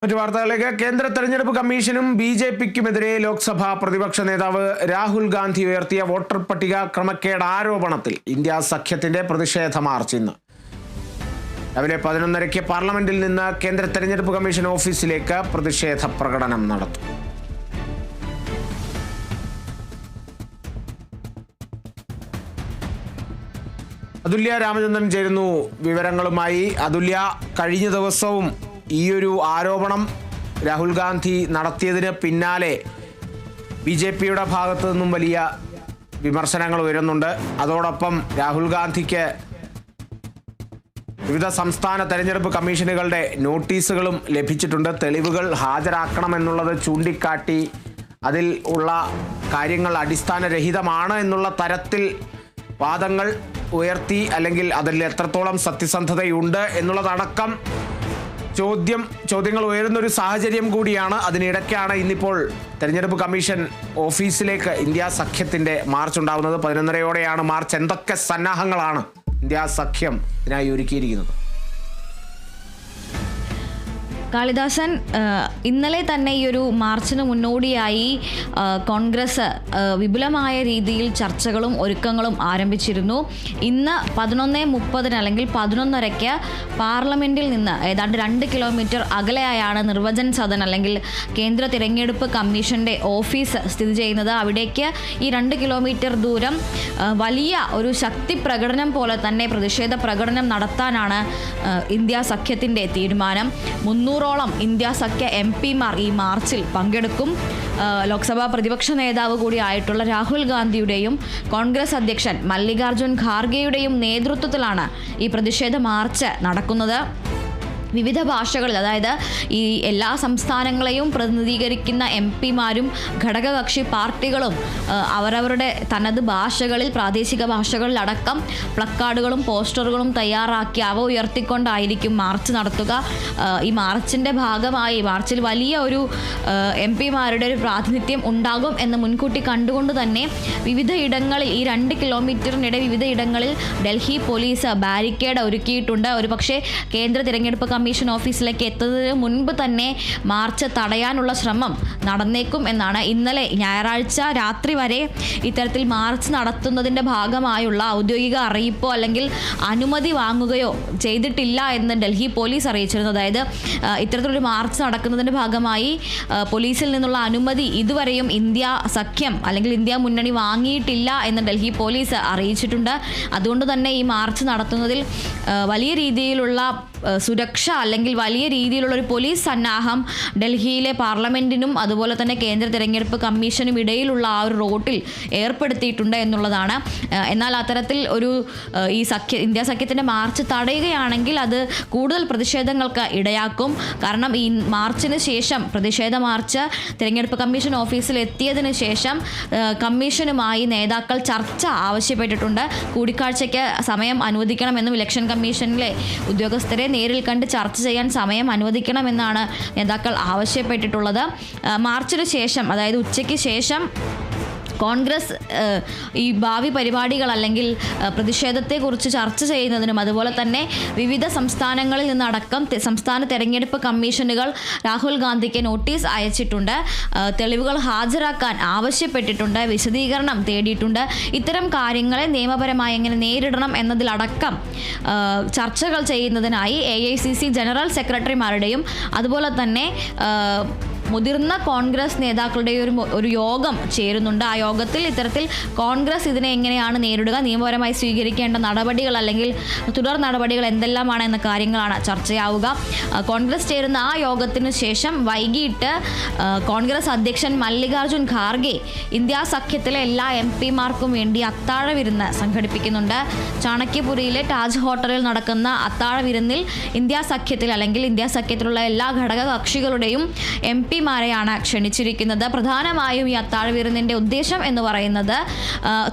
മറ്റു വാർത്തകളിലേക്ക്. കേന്ദ്ര തെരഞ്ഞെടുപ്പ് കമ്മീഷനും ബി.ജെ.പിക്കുമെതിരെ ലോക്സഭാ പ്രതിപക്ഷ നേതാവ് രാഹുൽ ഗാന്ധി ഉയർത്തിയ വോട്ടർ പട്ടിക ക്രമക്കേട് ആരോപണത്തിൽ ഇന്ത്യ സഖ്യത്തിന്റെ പ്രതിഷേധ മാർച്ച് ഇന്ന് രാവിലെ 11:30 പാർലമെന്റിൽ നിന്ന് കേന്ദ്ര തെരഞ്ഞെടുപ്പ് കമ്മീഷൻ ഓഫീസിലേക്ക് പ്രതിഷേധ പ്രകടനം നടത്തും. അതുല്യ രാമചന്ദ്രൻ ചേരുന്നു വിവരങ്ങളുമായി. അതുല്യ, കഴിഞ്ഞ ദിവസവും ഈയൊരു ആരോപണം രാഹുൽ ഗാന്ധി നടത്തിയതിന് പിന്നാലെ ബി.ജെ.പിയുടെ ഭാഗത്തു നിന്നും വലിയ വിമർശനങ്ങൾ ഉയരുന്നുണ്ട്. അതോടൊപ്പം രാഹുൽ ഗാന്ധിക്ക് വിവിധ സംസ്ഥാന തെരഞ്ഞെടുപ്പ് കമ്മീഷനുകളുടെ നോട്ടീസുകളും ലഭിച്ചിട്ടുണ്ട്. തെളിവുകൾ ഹാജരാക്കണമെന്നുള്ളത് ചൂണ്ടിക്കാട്ടി അതിൽ ഉള്ള കാര്യങ്ങൾ അടിസ്ഥാനരഹിതമാണ് എന്നുള്ള തരത്തിൽ വാദങ്ങൾ ഉയർത്തി, അല്ലെങ്കിൽ അതിൽ എത്രത്തോളം സത്യസന്ധതയുണ്ട് എന്നുള്ളതടക്കം ചോദ്യങ്ങൾ ഉയരുന്നൊരു സാഹചര്യം കൂടിയാണ്. അതിനിടയ്ക്കാണ് ഇന്നിപ്പോൾ തെരഞ്ഞെടുപ്പ് കമ്മീഷൻ ഓഫീസിലേക്ക് ഇന്ത്യ സഖ്യത്തിന്റെ മാർച്ച് ഉണ്ടാകുന്നത്. 11:30 മാർച്ച്. എന്തൊക്കെ സന്നാഹങ്ങളാണ് ഇന്ത്യ സഖ്യം ഇതിനായി ഒരുക്കിയിരിക്കുന്നത്? കാളിദാസൻ, ഇന്നലെ തന്നെ ഈ ഒരു മാർച്ചിന് മുന്നോടിയായി കോൺഗ്രസ് വിപുലമായ രീതിയിൽ ചർച്ചകളും ഒരുക്കങ്ങളും ആരംഭിച്ചിരുന്നു. ഇന്ന് 11:30 അല്ലെങ്കിൽ 11:30 പാർലമെന്റിൽ നിന്ന് ഏതാണ്ട് 2 കിലോമീറ്റർ അകലെയായാണ് നിർവചൻ സദൻ അല്ലെങ്കിൽ കേന്ദ്ര തിരഞ്ഞെടുപ്പ് കമ്മീഷന്റെ ഓഫീസ് സ്ഥിതി ചെയ്യുന്നത്. അവിടേക്ക് ഈ 2 കിലോമീറ്റർ ദൂരം വലിയ ഒരു ശക്തി പ്രകടനം പോലെ തന്നെ പ്രതിഷേധ പ്രകടനം നടത്താനാണ് ഇന്ത്യ സഖ്യത്തിന്റെ തീരുമാനം. 300ഓളം ഇന്ത്യ സഖ്യ MP-മാർ ഈ മാർച്ചിൽ പങ്കെടുക്കും. ലോക്സഭാ പ്രതിപക്ഷ നേതാവ് കൂടി ആയിട്ടുള്ള രാഹുൽ ഗാന്ധിയുടെയും കോൺഗ്രസ് അധ്യക്ഷൻ മല്ലികാർജുൻ ഖാർഗെയുടെയും നേതൃത്വത്തിലാണ് ഈ പ്രതിഷേധ മാർച്ച് നടക്കുന്നത്. വിവിധ ഭാഷകളിൽ, അതായത് ഈ എല്ലാ സംസ്ഥാനങ്ങളെയും പ്രതിനിധീകരിക്കുന്ന MP-മാരും ഘടകകക്ഷി പാർട്ടികളും അവരവരുടെ തനത് ഭാഷകളിൽ, പ്രാദേശിക ഭാഷകളിലടക്കം പ്ലക്കാർഡുകളും പോസ്റ്ററുകളും തയ്യാറാക്കി അവ ഉയർത്തിക്കൊണ്ടായിരിക്കും മാർച്ച് നടത്തുക. ഈ മാർച്ചിൻ്റെ ഭാഗമായി മാർച്ചിൽ വലിയ ഒരു MP-മാരുടെ ഒരു പ്രാതിനിധ്യം ഉണ്ടാകും എന്ന് മുൻകൂട്ടി കണ്ടുകൊണ്ട് തന്നെ വിവിധ ഇടങ്ങളിൽ ഈ 2 കിലോമീറ്ററിനിടെ വിവിധ ഇടങ്ങളിൽ ഡൽഹി പോലീസ് ബാരിക്കേഡ് ഒരുക്കിയിട്ടുണ്ട്. ഒരു പക്ഷേ കേന്ദ്ര തിരഞ്ഞെടുപ്പ് കമ്മീഷൻ ഓഫീസിലേക്ക് എത്തുന്നതിന് മുൻപ് തന്നെ മാർച്ച് തടയാനുള്ള ശ്രമം നടന്നേക്കും എന്നാണ്. ഇന്നലെ ഞായറാഴ്ച രാത്രി വരെ ഇത്തരത്തിൽ മാർച്ച് നടത്തുന്നതിൻ്റെ ഭാഗമായുള്ള ഔദ്യോഗിക അറിയിപ്പോ അല്ലെങ്കിൽ അനുമതി വാങ്ങുകയോ ചെയ്തിട്ടില്ല എന്ന് ഡൽഹി പോലീസ് അറിയിച്ചിരുന്നു. അതായത് ഇത്തരത്തിലൊരു മാർച്ച് നടക്കുന്നതിൻ്റെ ഭാഗമായി പോലീസിൽ നിന്നുള്ള അനുമതി ഇതുവരെയും ഇന്ത്യ സഖ്യം അല്ലെങ്കിൽ ഇന്ത്യ മുന്നണി വാങ്ങിയിട്ടില്ല എന്ന് ഡൽഹി പോലീസ് അറിയിച്ചിട്ടുണ്ട്. അതുകൊണ്ട് തന്നെ ഈ മാർച്ച് നടത്തുന്നതിൽ വലിയ രീതിയിലുള്ള സുരക്ഷ അല്ലെങ്കിൽ വലിയ രീതിയിലുള്ള ഒരു പോലീസ് സന്നാഹം ഡൽഹിയിലെ പാർലമെന്റിനും അതുപോലെ തന്നെ കേന്ദ്ര തിരഞ്ഞെടുപ്പ് കമ്മീഷനും ഇടയിലുള്ള ആ ഒരു റോട്ടിൽ ഏർപ്പെടുത്തിയിട്ടുണ്ട് എന്നുള്ളതാണ്. എന്നാൽ അത്തരത്തിൽ ഒരു ഇന്ത്യ സഖ്യത്തിൻ്റെ മാർച്ച് തടയുകയാണെങ്കിൽ അത് കൂടുതൽ പ്രതിഷേധങ്ങൾക്ക് ഇടയാക്കും. കാരണം ഈ മാർച്ചിന് ശേഷം, പ്രതിഷേധ മാർച്ച് തിരഞ്ഞെടുപ്പ് കമ്മീഷൻ ഓഫീസിൽ എത്തിയതിന് ശേഷം കമ്മീഷനുമായി നേതാക്കൾ ചർച്ച ആവശ്യപ്പെട്ടിട്ടുണ്ട്. കൂടിക്കാഴ്ചയ്ക്ക് സമയം അനുവദിക്കണമെന്നും ഇലക്ഷൻ കമ്മീഷനിലെ ഉദ്യോഗസ്ഥരെ നേരിൽ കണ്ട് ചർച്ച ചെയ്യാൻ സമയം അനുവദിക്കണമെന്നാണ് നേതാക്കൾ ആവശ്യപ്പെട്ടിട്ടുള്ളത്. മാർച്ചിന് ശേഷം, അതായത് ഉച്ചയ്ക്ക് ശേഷം കോൺഗ്രസ് ഈ ഭാവി പരിപാടികൾ അല്ലെങ്കിൽ പ്രതിഷേധത്തെക്കുറിച്ച് ചർച്ച ചെയ്യുന്നതിനും അതുപോലെ തന്നെ വിവിധ സംസ്ഥാനങ്ങളിൽ നിന്നടക്കം സംസ്ഥാന തെരഞ്ഞെടുപ്പ് കമ്മീഷനുകൾ രാഹുൽ ഗാന്ധിക്ക് നോട്ടീസ് അയച്ചിട്ടുണ്ട്. തെളിവുകൾ ഹാജരാക്കാൻ ആവശ്യപ്പെട്ടിട്ടുണ്ട്, വിശദീകരണം തേടിയിട്ടുണ്ട്. ഇത്തരം കാര്യങ്ങളെ നിയമപരമായി എങ്ങനെ നേരിടണം എന്നതിലടക്കം ചർച്ചകൾ ചെയ്യുന്നതിനായി AICC ജനറൽ സെക്രട്ടറിമാരുടെയും അതുപോലെ തന്നെ മുതിർന്ന കോൺഗ്രസ് നേതാക്കളുടെ ഒരു യോഗം ചേരുന്നുണ്ട്. ആ യോഗത്തിൽ ഇത്തരത്തിൽ കോൺഗ്രസ് ഇതിനെ എങ്ങനെയാണ് നേരിടുക, നിയമപരമായി സ്വീകരിക്കേണ്ട നടപടികൾ അല്ലെങ്കിൽ തുടർ നടപടികൾ എന്തെല്ലാമാണ് എന്ന കാര്യങ്ങളാണ് ചർച്ചയാവുക. കോൺഗ്രസ് ചേരുന്ന ആ യോഗത്തിന് ശേഷം വൈകിട്ട് കോൺഗ്രസ് അധ്യക്ഷൻ മല്ലികാർജുൻ ഖാർഗെ ഇന്ത്യ സഖ്യത്തിലെ എല്ലാ MP-മാർക്കും വേണ്ടി അത്താഴ വിരുന്ന് സംഘടിപ്പിക്കുന്നുണ്ട്. ചാണക്യപുരിയിലെ താജ് ഹോട്ടലിൽ നടക്കുന്ന അത്താഴ വിരുന്നിൽ ഇന്ത്യ സഖ്യത്തിൽ അല്ലെങ്കിൽ ഇന്ത്യ സഖ്യത്തിലുള്ള എല്ലാ ഘടക കക്ഷികളുടെയും MP പിമാരെയാണ് ക്ഷണിച്ചിരിക്കുന്നത്. പ്രധാനമായും ഈ അത്താഴ വിരുന്നിൻ്റെ ഉദ്ദേശം എന്ന് പറയുന്നത്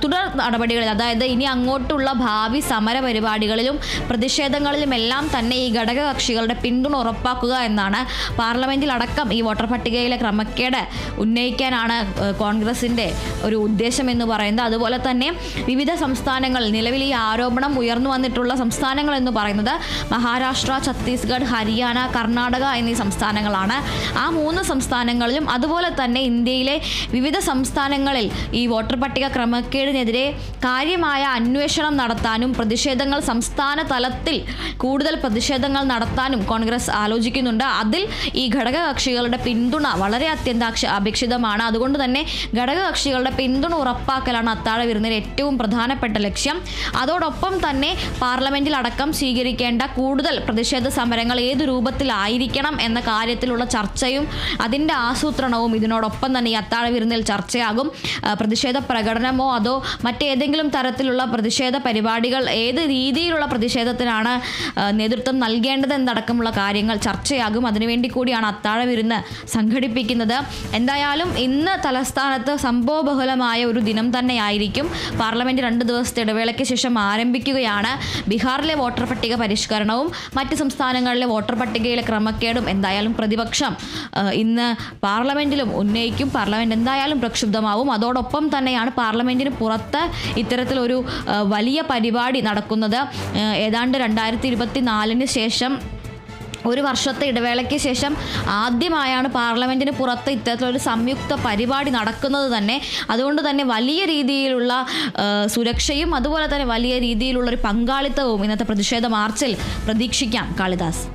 തുടർ നടപടികളിൽ, അതായത് ഇനി അങ്ങോട്ടുള്ള ഭാവി സമര പരിപാടികളിലും പ്രതിഷേധങ്ങളിലുമെല്ലാം തന്നെ ഈ ഘടകകക്ഷികളുടെ പിന്തുണ ഉറപ്പാക്കുക എന്നാണ്. പാർലമെന്റിൽ അടക്കം ഈ വോട്ടർ പട്ടികയിലെ ക്രമക്കേട് ഉന്നയിക്കാനാണ് കോൺഗ്രസിൻ്റെ ഒരു ഉദ്ദേശം എന്ന് പറയുന്നത്. അതുപോലെ തന്നെ വിവിധ സംസ്ഥാനങ്ങളിൽ നിലവിൽ ഈ ആരോപണം ഉയർന്നു വന്നിട്ടുള്ള സംസ്ഥാനങ്ങൾ എന്ന് പറയുന്നത് മഹാരാഷ്ട്ര, ഛത്തീസ്ഗഡ്, ഹരിയാന, കർണാടക എന്നീ സംസ്ഥാനങ്ങളാണ്. ആ 3 സംസ്ഥാനങ്ങളിലും അതുപോലെ തന്നെ ഇന്ത്യയിലെ വിവിധ സംസ്ഥാനങ്ങളിൽ ഈ വോട്ടർ പട്ടിക ക്രമക്കേടിനെതിരെ കാര്യമായ അന്വേഷണം നടത്താനും പ്രതിഷേധങ്ങൾ സംസ്ഥാന തലത്തിൽ കൂടുതൽ പ്രതിഷേധങ്ങൾ നടത്താനും കോൺഗ്രസ് ആലോചിക്കുന്നുണ്ട്. അതിൽ ഈ ഘടകകക്ഷികളുടെ പിന്തുണ വളരെ അപേക്ഷിതമാണ്. അതുകൊണ്ട് തന്നെ ഘടകകക്ഷികളുടെ പിന്തുണ ഉറപ്പാക്കലാണ് അത്താഴ വിരുന്നിൽ ഏറ്റവും പ്രധാനപ്പെട്ട ലക്ഷ്യം. അതോടൊപ്പം തന്നെ പാർലമെന്റിൽ അടക്കം സ്വീകരിക്കേണ്ട കൂടുതൽ പ്രതിഷേധ സമരങ്ങൾ ഏത് രൂപത്തിലായിരിക്കണം എന്ന കാര്യത്തിലുള്ള ചർച്ചയും അതിൻ്റെ ആസൂത്രണവും ഇതിനോടൊപ്പം തന്നെ ഈ അത്താഴ വിരുന്നിൽ ചർച്ചയാകും. പ്രതിഷേധ പ്രകടനമോ അതോ മറ്റേതെങ്കിലും തരത്തിലുള്ള പ്രതിഷേധ പരിപാടികൾ, ഏത് രീതിയിലുള്ള പ്രതിഷേധത്തിനാണ് നേതൃത്വം നൽകേണ്ടതെന്നടക്കമുള്ള കാര്യങ്ങൾ ചർച്ചയാകും. അതിനുവേണ്ടി കൂടിയാണ് അത്താഴ വിരുന്ന് സംഘടിപ്പിക്കുന്നത്. എന്തായാലും ഇന്ന് തലസ്ഥാനത്ത് സംഭവബഹുലമായ ഒരു ദിനം തന്നെയായിരിക്കും. പാർലമെന്റ് 2 ദിവസത്തെ ഇടവേളയ്ക്ക് ശേഷം ആരംഭിക്കുകയാണ്. ബീഹാറിലെ വോട്ടർ പട്ടിക പരിഷ്കരണവും മറ്റ് സംസ്ഥാനങ്ങളിലെ വോട്ടർ പട്ടികയിലെ ക്രമക്കേടും എന്തായാലും പ്രതിപക്ഷം ഇന്ന് പാർലമെന്റിലും ഉന്നയിക്കും. പാർലമെന്റ് എന്തായാലും പ്രക്ഷുബ്ധമാവും. അതോടൊപ്പം തന്നെയാണ് പാർലമെന്റിന് പുറത്ത് ഇത്തരത്തിലൊരു വലിയ പരിപാടി നടക്കുന്നത്. ഏതാണ്ട് 2024 ശേഷം, ഒരു വർഷത്തെ ഇടവേളയ്ക്ക് ശേഷം ആദ്യമായാണ് പാർലമെന്റിന് പുറത്ത് ഇത്തരത്തിലൊരു സംയുക്ത പരിപാടി നടക്കുന്നത് തന്നെ. അതുകൊണ്ട് തന്നെ വലിയ രീതിയിലുള്ള സുരക്ഷയും അതുപോലെ തന്നെ വലിയ രീതിയിലുള്ള ഒരു പങ്കാളിത്തവും ഇന്നത്തെ പ്രതിഷേധ മാർച്ചിൽ പ്രതീക്ഷിക്കാം. കാളിദാസ്.